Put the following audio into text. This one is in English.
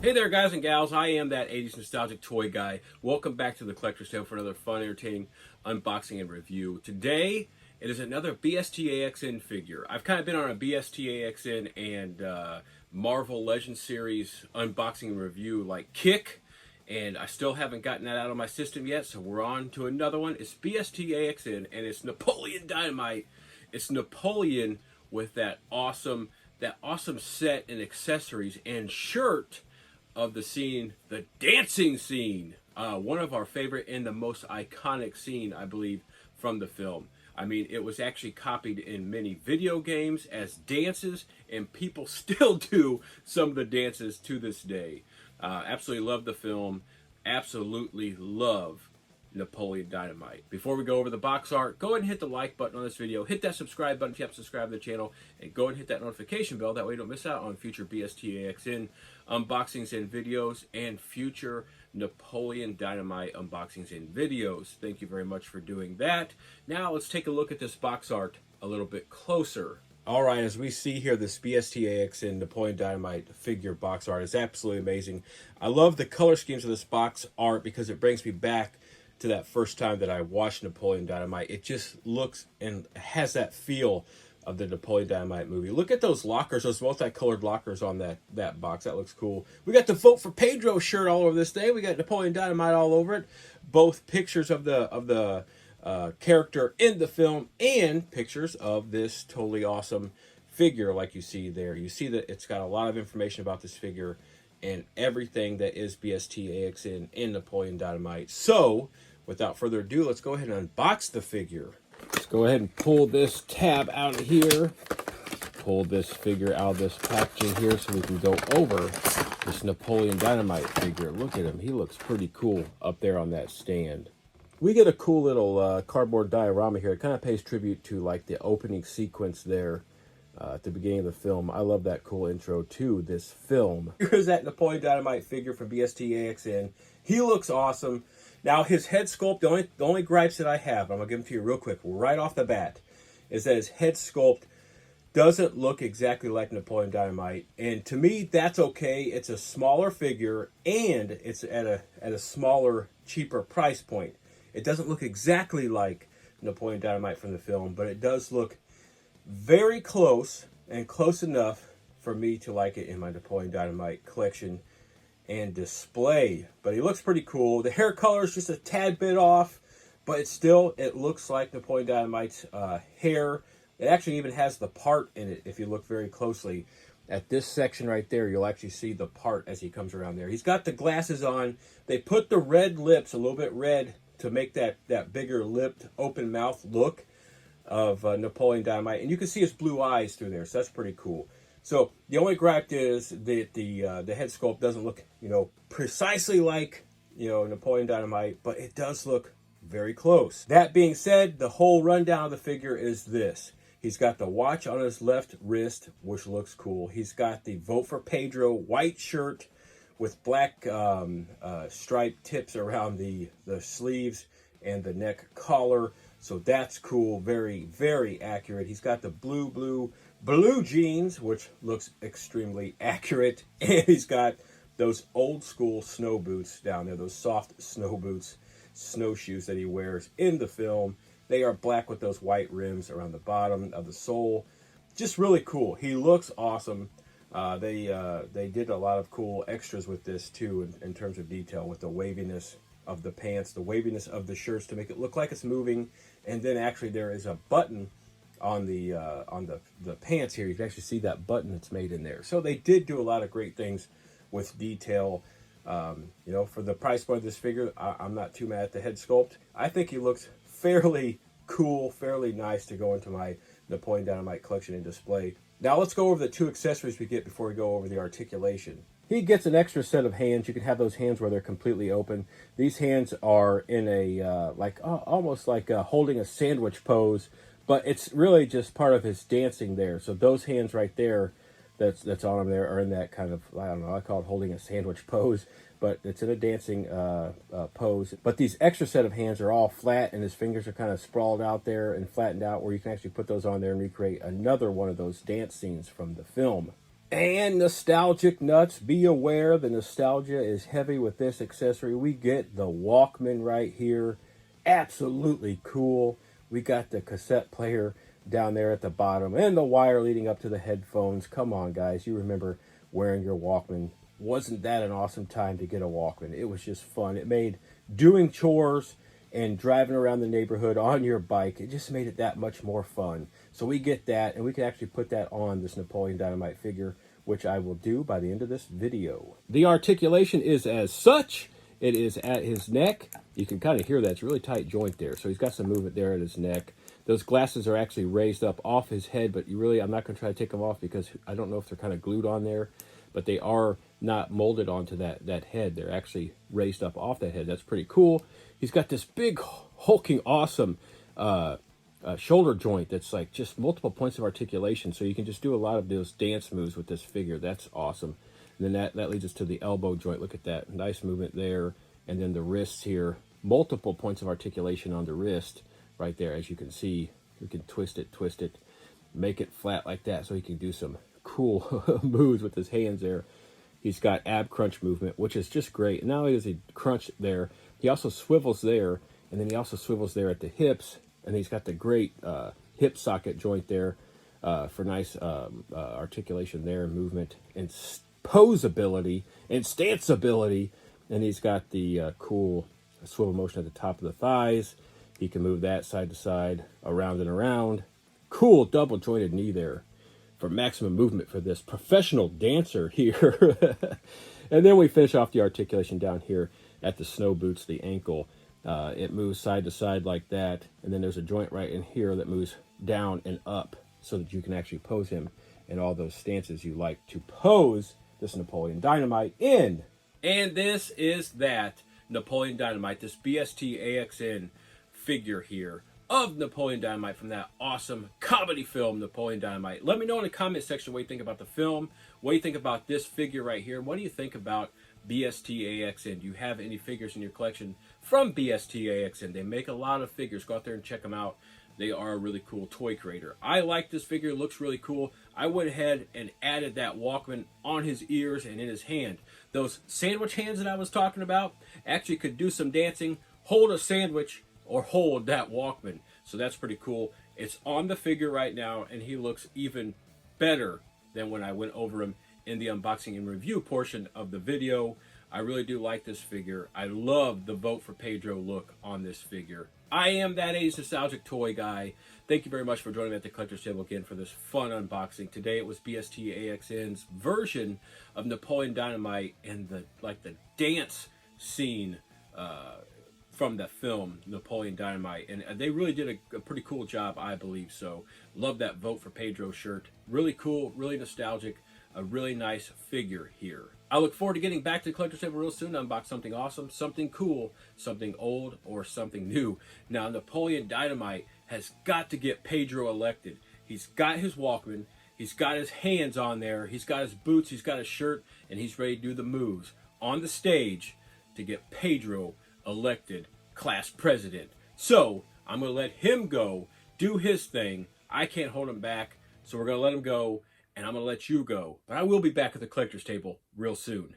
Hey there, guys and gals. I am that 80s nostalgic toy guy. Welcome back to the Collector's Tale for another fun, entertaining unboxing and review. Today, it is another BST AXN figure. I've kind of been on a BST AXN and Marvel Legends series unboxing and review like kick, and I still haven't gotten that out of my system yet, so we're on to another one. It's BST AXN, and it's Napoleon Dynamite. It's Napoleon with that awesome set and accessories and shirt of the scene, the dancing scene. One of our favorite and the most iconic scene, I believe, from the film. I mean, it was actually copied in many video games as dances, and people still do some of the dances to this day. Absolutely love the film. Absolutely love Napoleon Dynamite. Before we go over the box art, go ahead and hit the like button on this video. Hit that subscribe button if you haven't subscribed to the channel. And go ahead and hit that notification bell. That way you don't miss out on future BST AXN unboxings and videos and future Napoleon Dynamite unboxings and videos. Thank you very much for doing that. Now let's take a look at this box art a little bit closer. Alright, as we see here, this BST AXN Napoleon Dynamite figure box art is absolutely amazing. I love the color schemes of this box art because it brings me back to that first time that I watched Napoleon Dynamite. It just looks and has that feel of the Napoleon Dynamite movie. Look at those lockers, those multicolored lockers on that box. That looks cool. We got the Vote for Pedro shirt all over this thing. We got Napoleon Dynamite all over it. Both pictures of the character in the film and pictures of this totally awesome figure like you see there. You see that it's got a lot of information about this figure and everything that is BST AXN in Napoleon Dynamite. So, without further ado, let's go ahead and unbox the figure. Let's go ahead and pull this tab out of here. Pull this figure out of this packaging here so we can go over this Napoleon Dynamite figure. Look at him. He looks pretty cool up there on that stand. We get a cool little cardboard diorama here. It kind of pays tribute to like the opening sequence there. At the beginning of the film. I love that cool intro to this film. Here's that Napoleon Dynamite figure from BST AXN. He looks awesome. Now his head sculpt, the only gripes that I have, I'm going to give them to you real quick, right off the bat, is that his head sculpt doesn't look exactly like Napoleon Dynamite. And to me, that's okay. It's a smaller figure and it's at a smaller, cheaper price point. It doesn't look exactly like Napoleon Dynamite from the film, but it does look very close and close enough for me to like it in my Napoleon Dynamite collection and display. But he looks pretty cool. The hair color is just a tad bit off, but it looks like Napoleon Dynamite's hair. It actually even has the part in it if you look very closely. At this section right there, you'll actually see the part as he comes around there. He's got the glasses on. They put the red lips, a little bit red, to make that bigger lipped open mouth look of Napoleon Dynamite, and you can see his blue eyes through there, so that's pretty cool. So the only gripe is that the head sculpt doesn't look, precisely like, Napoleon Dynamite, but it does look very close. That being said, the whole rundown of the figure is this. He's got the watch on his left wrist, which looks cool. He's got the Vote for Pedro white shirt with black striped tips around the sleeves and the neck collar. So that's cool, very, very accurate. He's got the blue jeans, which looks extremely accurate. And he's got those old school snow boots down there, those soft snow boots, snowshoes that he wears in the film. They are black with those white rims around the bottom of the sole. Just really cool. He looks awesome. They did a lot of cool extras with this too in terms of detail with the waviness of the pants, the waviness of the shirts to make it look like it's moving, and then actually there is a button on the pants here. You can actually see that button that's made in there. So they did do a lot of great things with detail. For the price point of this figure, I'm not too mad at the head sculpt. I think he looks fairly cool, fairly nice to go into my Napoleon Dynamite collection and display. Now let's go over the two accessories we get before we go over the articulation. He gets an extra set of hands. You can have those hands where they're completely open. These hands are in a almost like holding a sandwich pose, but it's really just part of his dancing there. So those hands right there, that's on him there, are in that kind of, I don't know, I call it holding a sandwich pose, but it's in a dancing pose. But these extra set of hands are all flat, and his fingers are kind of sprawled out there and flattened out, where you can actually put those on there and recreate another one of those dance scenes from the film. And nostalgic nuts, be aware the nostalgia is heavy with this accessory. We get the Walkman right here. Absolutely cool. We got the cassette player down there at the bottom and the wire leading up to the headphones. Come on, guys. You remember wearing your Walkman. Wasn't that an awesome time to get a Walkman? It was just fun. It made doing chores and driving around the neighborhood on your bike, it just made it that much more fun. So we get that, and we can actually put that on this Napoleon Dynamite figure, which I will do by the end of this video. The articulation is as such. It is at his neck. You can kind of hear that. It's a really tight joint there. So he's got some movement there at his neck. Those glasses are actually raised up off his head, but I'm not going to try to take them off because I don't know if they're kind of glued on there, but they are not molded onto that head. They're actually raised up off that head. That's pretty cool. He's got this big, hulking, awesome shoulder joint that's like just multiple points of articulation. So you can just do a lot of those dance moves with this figure. That's awesome. And then that leads us to the elbow joint. Look at that. Nice movement there. And then the wrists here. Multiple points of articulation on the wrist right there. As you can see, you can twist it, make it flat like that so he can do some cool moves with his hands there. He's got ab crunch movement, which is just great. And not only does he crunch there, he also swivels there, and then he also swivels there at the hips, and he's got the great hip socket joint there for nice articulation there, movement, and posability, and stanceability. And he's got the cool swivel motion at the top of the thighs. He can move that side to side, around and around. Cool double jointed knee there for maximum movement for this professional dancer here. And then we finish off the articulation down here at the snow boots, the ankle. It moves side to side like that. And then there's a joint right in here that moves down and up so that you can actually pose him in all those stances you like to pose this Napoleon Dynamite in. And this is that Napoleon Dynamite, this BST AXN figure here of Napoleon Dynamite from that awesome comedy film, Napoleon Dynamite. Let me know in the comment section what you think about the film, what you think about this figure right here, and what do you think about BST AXN? Do you have any figures in your collection from BST AXN? They make a lot of figures. Go out there and check them out. They are a really cool toy creator. I like this figure. It looks really cool. I went ahead and added that Walkman on his ears and in his hand. Those sandwich hands that I was talking about actually could do some dancing, hold a sandwich, or hold that Walkman. So that's pretty cool. It's on the figure right now, and he looks even better than when I went over him in the unboxing and review portion of the video. I really do like this figure. I love the Vote for Pedro look on this figure. I am that 80s nostalgic toy guy. Thank you very much for joining me at the Collector's Table again for this fun unboxing. Today it was BST AXN's version of Napoleon Dynamite and the dance scene from the film Napoleon Dynamite, and they really did a pretty cool job, I believe. So love that Vote for Pedro shirt. Really cool, really nostalgic, a really nice figure here. I look forward to getting back to the Collector's Table real soon to unbox something awesome, something cool, something old, or something new. Now, Napoleon Dynamite has got to get Pedro elected. He's got his Walkman, he's got his hands on there, he's got his boots, he's got his shirt, and he's ready to do the moves on the stage to get Pedro elected class president. So I'm going to let him go, do his thing. I can't hold him back, so we're going to let him go, and I'm going to let you go. But I will be back at the Collector's Table real soon.